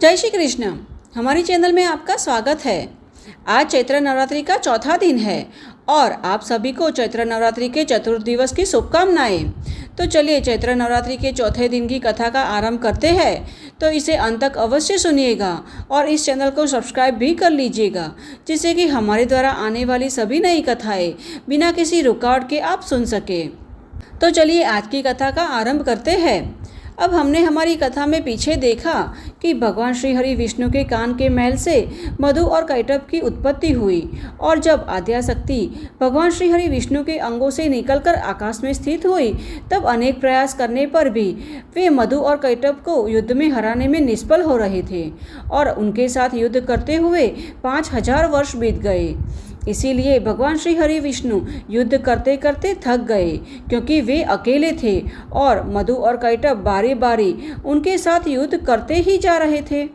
जय श्री कृष्ण। हमारी चैनल में आपका स्वागत है। आज चैत्र नवरात्रि का चौथा दिन है और आप सभी को चैत्र नवरात्रि के चतुर्थ दिवस की शुभकामनाएं। तो चलिए चैत्र नवरात्रि के चौथे दिन की कथा का आरंभ करते हैं। तो इसे अंत तक अवश्य सुनिएगा और इस चैनल को सब्सक्राइब भी कर लीजिएगा, जिससे कि हमारे द्वारा आने वाली सभी नई कथाएं बिना किसी रुकावट के आप सुन सके। तो चलिए आज की कथा का आरंभ करते हैं। अब हमने हमारी कथा में पीछे देखा कि भगवान श्री हरि विष्णु के कान के महल से मधु और कैटभ की उत्पत्ति हुई और जब आद्याशक्ति भगवान श्री हरि विष्णु के अंगों से निकलकर आकाश में स्थित हुई, तब अनेक प्रयास करने पर भी वे मधु और कैटभ को युद्ध में हराने में निष्फल हो रहे थे और उनके साथ युद्ध करते हुए 5000 वर्ष बीत गए। इसीलिए भगवान श्री हरि विष्णु युद्ध करते करते थक गए, क्योंकि वे अकेले थे और मधु और कैटभ बारी बारी उनके साथ युद्ध करते ही जा रहे थे।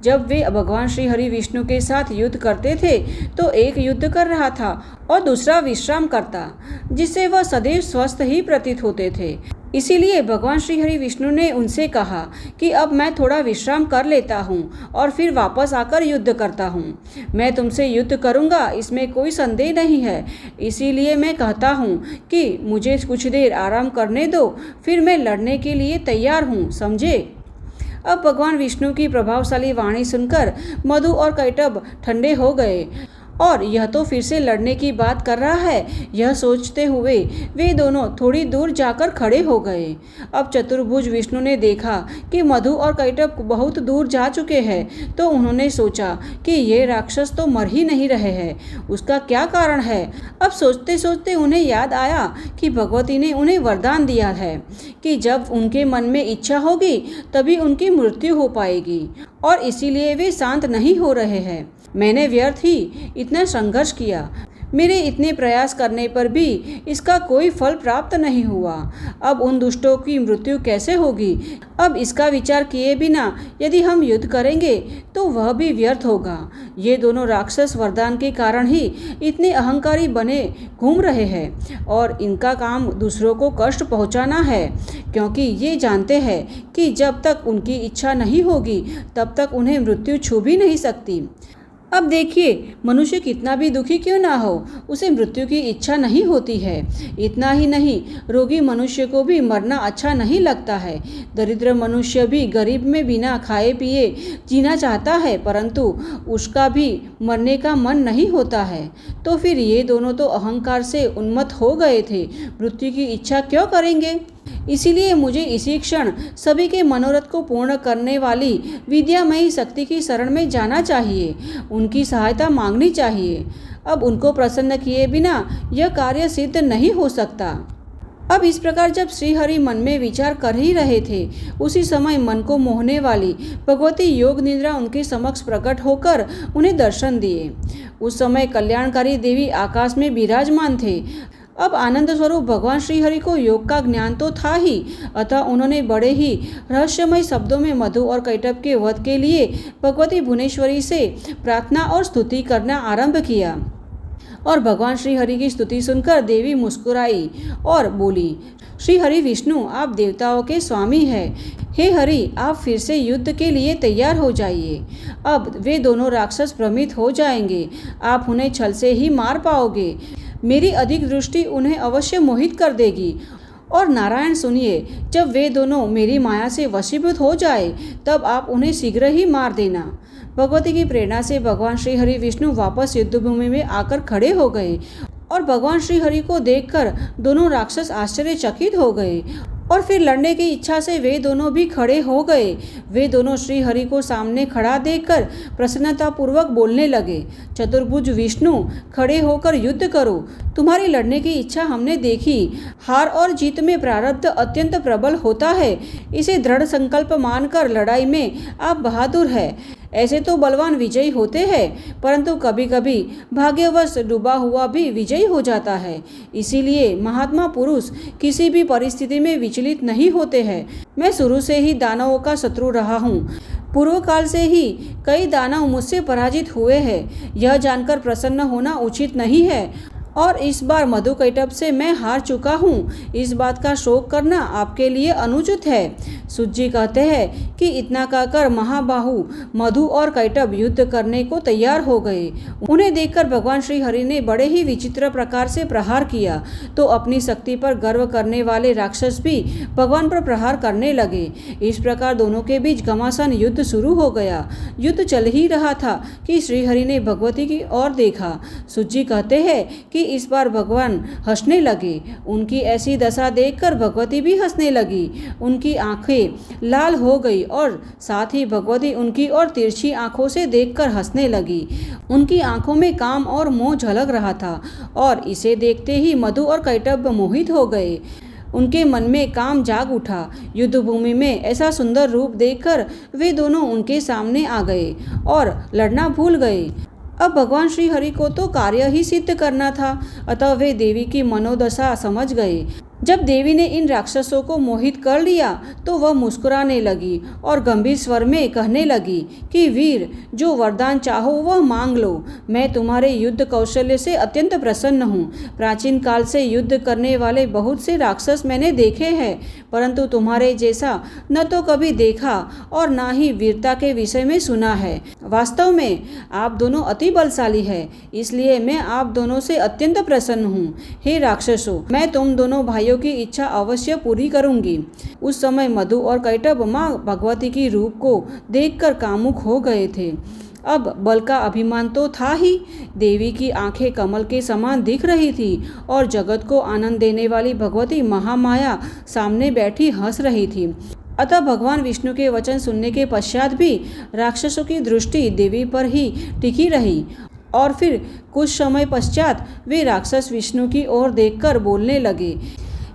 जब वे भगवान श्री हरि विष्णु के साथ युद्ध करते थे तो एक युद्ध कर रहा था और दूसरा विश्राम करता, जिससे वह सदैव स्वस्थ ही प्रतीत होते थे। इसीलिए भगवान श्री हरि विष्णु ने उनसे कहा कि अब मैं थोड़ा विश्राम कर लेता हूँ और फिर वापस आकर युद्ध करता हूँ। मैं तुमसे युद्ध करूँगा, इसमें कोई संदेह नहीं है। इसीलिए मैं कहता हूँ कि मुझे कुछ देर आराम करने दो, फिर मैं लड़ने के लिए तैयार हूँ, समझे। अब भगवान विष्णु की प्रभावशाली वाणी सुनकर मधु और कैटभ ठंडे हो गए और यह तो फिर से लड़ने की बात कर रहा है, यह सोचते हुए वे दोनों थोड़ी दूर जाकर खड़े हो गए। अब चतुर्भुज विष्णु ने देखा कि मधु और कैटभ बहुत दूर जा चुके हैं, तो उन्होंने सोचा कि ये राक्षस तो मर ही नहीं रहे हैं, उसका क्या कारण है। अब सोचते सोचते उन्हें याद आया कि भगवती ने उन्हें वरदान दिया है कि जब उनके मन में इच्छा होगी तभी उनकी मृत्यु हो पाएगी, और इसीलिए वे शांत नहीं हो रहे हैं। मैंने व्यर्थ ही इतना संघर्ष किया, मेरे इतने प्रयास करने पर भी इसका कोई फल प्राप्त नहीं हुआ। अब उन दुष्टों की मृत्यु कैसे होगी। अब इसका विचार किए बिना यदि हम युद्ध करेंगे तो वह भी व्यर्थ होगा। ये दोनों राक्षस वरदान के कारण ही इतने अहंकारी बने घूम रहे हैं और इनका काम दूसरों को कष्ट पहुंचाना है, क्योंकि ये जानते हैं कि जब तक उनकी इच्छा नहीं होगी तब तक उन्हें मृत्यु छू भी नहीं सकती। अब देखिए, मनुष्य कितना भी दुखी क्यों ना हो, उसे मृत्यु की इच्छा नहीं होती है। इतना ही नहीं, रोगी मनुष्य को भी मरना अच्छा नहीं लगता है। दरिद्र मनुष्य भी गरीब में बिना खाए पिए जीना चाहता है, परंतु उसका भी मरने का मन नहीं होता है। तो फिर ये दोनों तो अहंकार से उन्मत्त हो गए थे, मृत्यु की इच्छा क्यों करेंगे। इसीलिए मुझे इसी क्षण सभी के मनोरथ को पूर्ण करने वाली विद्यामयी शक्ति की शरण में जाना चाहिए, उनकी सहायता मांगनी चाहिए। अब उनको प्रसन्न किए बिना यह कार्य सिद्ध नहीं हो सकता। अब इस प्रकार जब श्री हरि मन में विचार कर ही रहे थे, उसी समय मन को मोहने वाली भगवती योग निद्रा उनके समक्ष प्रकट होकर उन्हें दर्शन दिए। उस समय कल्याणकारी देवी आकाश में विराजमान थे। अब आनंद स्वरूप भगवान श्री हरि को योग का ज्ञान तो था ही, अतः उन्होंने बड़े ही रहस्यमय शब्दों में मधु और कैटभ के वध के लिए भगवती भुवनेश्वरी से प्रार्थना और स्तुति करना आरंभ किया। और भगवान श्री हरि की स्तुति सुनकर देवी मुस्कुराई और बोली, श्री हरि विष्णु, आप देवताओं के स्वामी हैं। हे हरि, आप फिर से युद्ध के लिए तैयार हो जाइए। अब वे दोनों राक्षस भ्रमित हो जाएंगे, आप उन्हें छल से ही मार पाओगे। मेरी अधिक दृष्टि उन्हें अवश्य मोहित कर देगी। और नारायण सुनिए, जब वे दोनों मेरी माया से वशीभूत हो जाए तब आप उन्हें शीघ्र ही मार देना। भगवती की प्रेरणा से भगवान श्री हरि विष्णु वापस युद्धभूमि में आकर खड़े हो गए और भगवान श्री हरि को देखकर दोनों राक्षस आश्चर्यचकित हो गए और फिर लड़ने की इच्छा से वे दोनों भी खड़े हो गए। वे दोनों श्री हरि को सामने खड़ा देखकर प्रसन्नतापूर्वक बोलने लगे, चतुर्भुज विष्णु, खड़े होकर युद्ध करो। तुम्हारी लड़ने की इच्छा हमने देखी। हार और जीत में प्रारब्ध अत्यंत प्रबल होता है, इसे दृढ़ संकल्प मानकर लड़ाई में आप बहादुर है। ऐसे तो बलवान विजयी होते हैं, परंतु कभी कभी भाग्यवश डूबा हुआ भी विजयी हो जाता है। इसीलिए महात्मा पुरुष किसी भी परिस्थिति में विचलित नहीं होते हैं। मैं शुरू से ही दानवों का शत्रु रहा हूँ। पूर्व काल से ही कई दानव मुझसे पराजित हुए हैं। यह जानकर प्रसन्न होना उचित नहीं है और इस बार मधुकैटभ से मैं हार चुका हूँ। इस बात का शोक करना आपके लिए अनुचित है। सूत जी कहते हैं कि इतना कहकर महाबाहु मधु और कैटभ युद्ध करने को तैयार हो गए। उन्हें देखकर भगवान श्री हरि ने बड़े ही विचित्र प्रकार से प्रहार किया तो अपनी शक्ति पर गर्व करने वाले राक्षस भी भगवान पर प्रहार करने लगे। इस प्रकार दोनों के बीच घमासान युद्ध शुरू हो गया। युद्ध चल ही रहा था कि श्री हरि ने भगवती की ओर देखा। सूत जी कहते हैं कि इस बार भगवान हंसने लगे। उनकी ऐसी दशा देखकर भगवती भी हंसने लगी। उनकी आंखें लाल हो गई और साथ ही भगवती उनकी ओर तिरछी आंखों से देखकर हंसने लगी। उनकी आंखों में काम और मोह झलक रहा था और इसे देखते ही मधु और कैटभ मोहित हो गए। उनके मन में काम जाग उठा। युद्ध भूमि में ऐसा सुंदर रूप देखकर वे दोनों उनके सामने आ गए और लड़ना भूल गए। अब भगवान श्री हरि को तो कार्य ही सिद्ध करना था, अतः वे देवी की मनोदशा समझ गए। जब देवी ने इन राक्षसों को मोहित कर लिया तो वह मुस्कुराने लगी और गंभीर स्वर में कहने लगी कि वीर, जो वरदान चाहो वह मांग लो। मैं तुम्हारे युद्ध कौशल्य से अत्यंत प्रसन्न हूँ। प्राचीन काल से युद्ध करने वाले बहुत से राक्षस मैंने देखे हैं, परंतु तुम्हारे जैसा न तो कभी देखा और न ही वीरता के विषय में सुना है। वास्तव में आप दोनों अति बलशाली है, इसलिए मैं आप दोनों से अत्यंत प्रसन्न हूँ। हे राक्षसों, मैं तुम दोनों भाइयों की इच्छा अवश्य पूरी करूंगी। उस समय मधु और कैटभ माँ भगवती की रूप को देखकर कामुक हो गए थे। अब बल का अभिमान तो था ही। देवी की आंखें कमल के समान दिख रही थी और जगत को आनंद देने वाली भगवती महामाया सामने बैठी हंस रही थी। अतः भगवान विष्णु के वचन सुनने के पश्चात भी राक्षसों की दृष्टि देवी पर ही टिकी रही और फिर कुछ समय पश्चात वे राक्षस विष्णु की ओर देखकर बोलने लगे,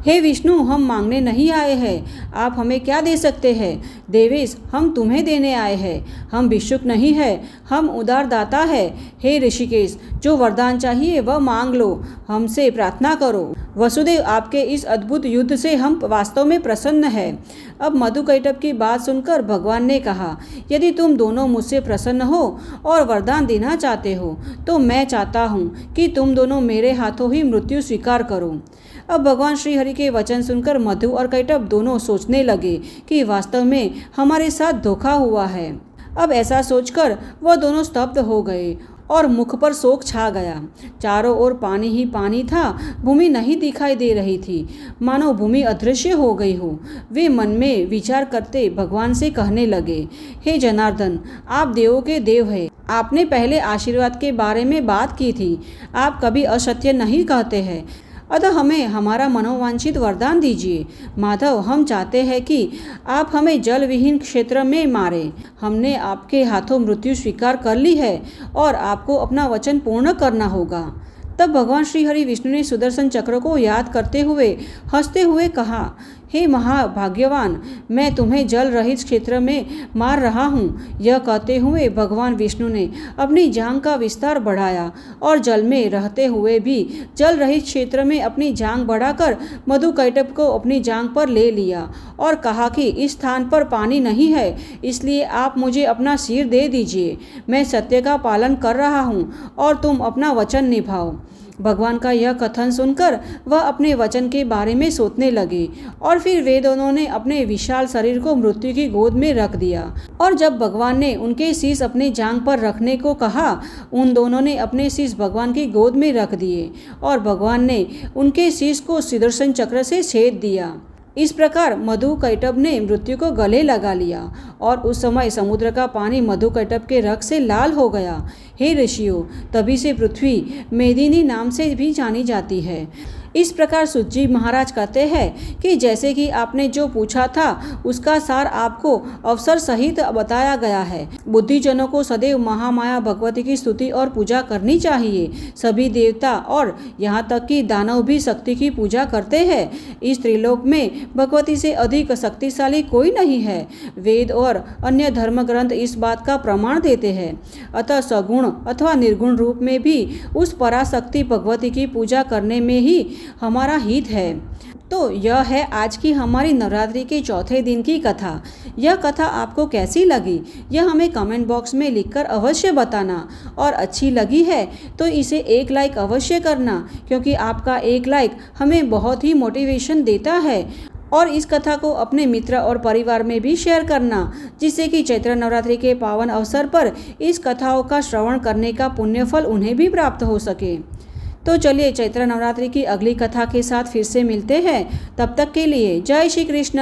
हे विष्णु, हम मांगने नहीं आए हैं। आप हमें क्या दे सकते हैं? देवेश, हम तुम्हें देने आए हैं। हम भिक्षुक नहीं है, हम उदार दाता है। हे ऋषिकेश, जो वरदान चाहिए वह मांग लो, हमसे प्रार्थना करो। वसुदेव, आपके इस अद्भुत युद्ध से हम वास्तव में प्रसन्न हैं। अब मधुकैटभ की बात सुनकर भगवान ने कहा, यदि तुम दोनों मुझसे प्रसन्न हो और वरदान देना चाहते हो तो मैं चाहता हूँ कि तुम दोनों मेरे हाथों ही मृत्यु स्वीकार करो। अब भगवान श्री हरि के वचन सुनकर मधु और कैटभ दोनों सोचने लगे कि वास्तव में हमारे साथ धोखा हुआ है। अब ऐसा सोचकर वह दोनों स्तब्ध हो गए और मुख पर शोक छा गया। चारों ओर पानी ही पानी था, भूमि नहीं दिखाई दे रही थी, मानो भूमि अदृश्य हो गई हो। वे मन में विचार करते भगवान से कहने लगे, हे जनार्दन, आप देवों के देव हैं। आपने पहले आशीर्वाद के बारे में बात की थी। आप कभी असत्य नहीं कहते हैं, अतः हमें हमारा मनोवांछित वरदान दीजिए। माधव, हम चाहते हैं कि आप हमें जल विहीन क्षेत्र में मारें। हमने आपके हाथों मृत्यु स्वीकार कर ली है और आपको अपना वचन पूर्ण करना होगा। तब भगवान श्री हरि विष्णु ने सुदर्शन चक्र को याद करते हुए हंसते हुए कहा, हे महाभाग्यवान, मैं तुम्हें जल रहित क्षेत्र में मार रहा हूँ। यह कहते हुए भगवान विष्णु ने अपनी जांघ का विस्तार बढ़ाया और जल में रहते हुए भी जल रहित क्षेत्र में अपनी जांघ बढ़ाकर मधुकैटभ को अपनी जांघ पर ले लिया और कहा कि इस स्थान पर पानी नहीं है, इसलिए आप मुझे अपना सिर दे दीजिए। मैं सत्य का पालन कर रहा हूँ और तुम अपना वचन निभाओ। भगवान का यह कथन सुनकर वह अपने वचन के बारे में सोचने लगे और फिर वे दोनों ने अपने विशाल शरीर को मृत्यु की गोद में रख दिया। और जब भगवान ने उनके शीश अपने जांघ पर रखने को कहा, उन दोनों ने अपने शीश भगवान की गोद में रख दिए और भगवान ने उनके शीश को सुदर्शन चक्र से छेद दिया। इस प्रकार मधुकैटभ ने मृत्यु को गले लगा लिया और उस समय समुद्र का पानी मधुकैटभ के रक्त से लाल हो गया। हे ऋषियों, तभी से पृथ्वी मेदिनी नाम से भी जानी जाती है। इस प्रकार सूत जी महाराज कहते हैं कि जैसे कि आपने जो पूछा था उसका सार आपको अवसर सहित बताया गया है। बुद्धिजनों को सदैव महामाया भगवती की स्तुति और पूजा करनी चाहिए। सभी देवता और यहाँ तक कि दानव भी शक्ति की पूजा करते हैं। इस त्रिलोक में भगवती से अधिक शक्तिशाली कोई नहीं है। वेद और अन्य धर्म ग्रंथ इस बात का प्रमाण देते हैं। अतः सगुण अथवा निर्गुण रूप में भी उस पराशक्ति भगवती की पूजा करने में ही हमारा हित है। तो यह है आज की हमारी नवरात्रि के चौथे दिन की कथा। यह कथा आपको कैसी लगी यह हमें कमेंट बॉक्स में लिखकर अवश्य बताना, और अच्छी लगी है तो इसे एक लाइक अवश्य करना, क्योंकि आपका एक लाइक हमें बहुत ही मोटिवेशन देता है। और इस कथा को अपने मित्र और परिवार में भी शेयर करना, जिससे कि चैत्र नवरात्रि के पावन अवसर पर इस कथाओं का श्रवण करने का पुण्यफल उन्हें भी प्राप्त हो सके। तो चलिए चैत्र नवरात्रि की अगली कथा के साथ फिर से मिलते हैं। तब तक के लिए जय श्री कृष्ण।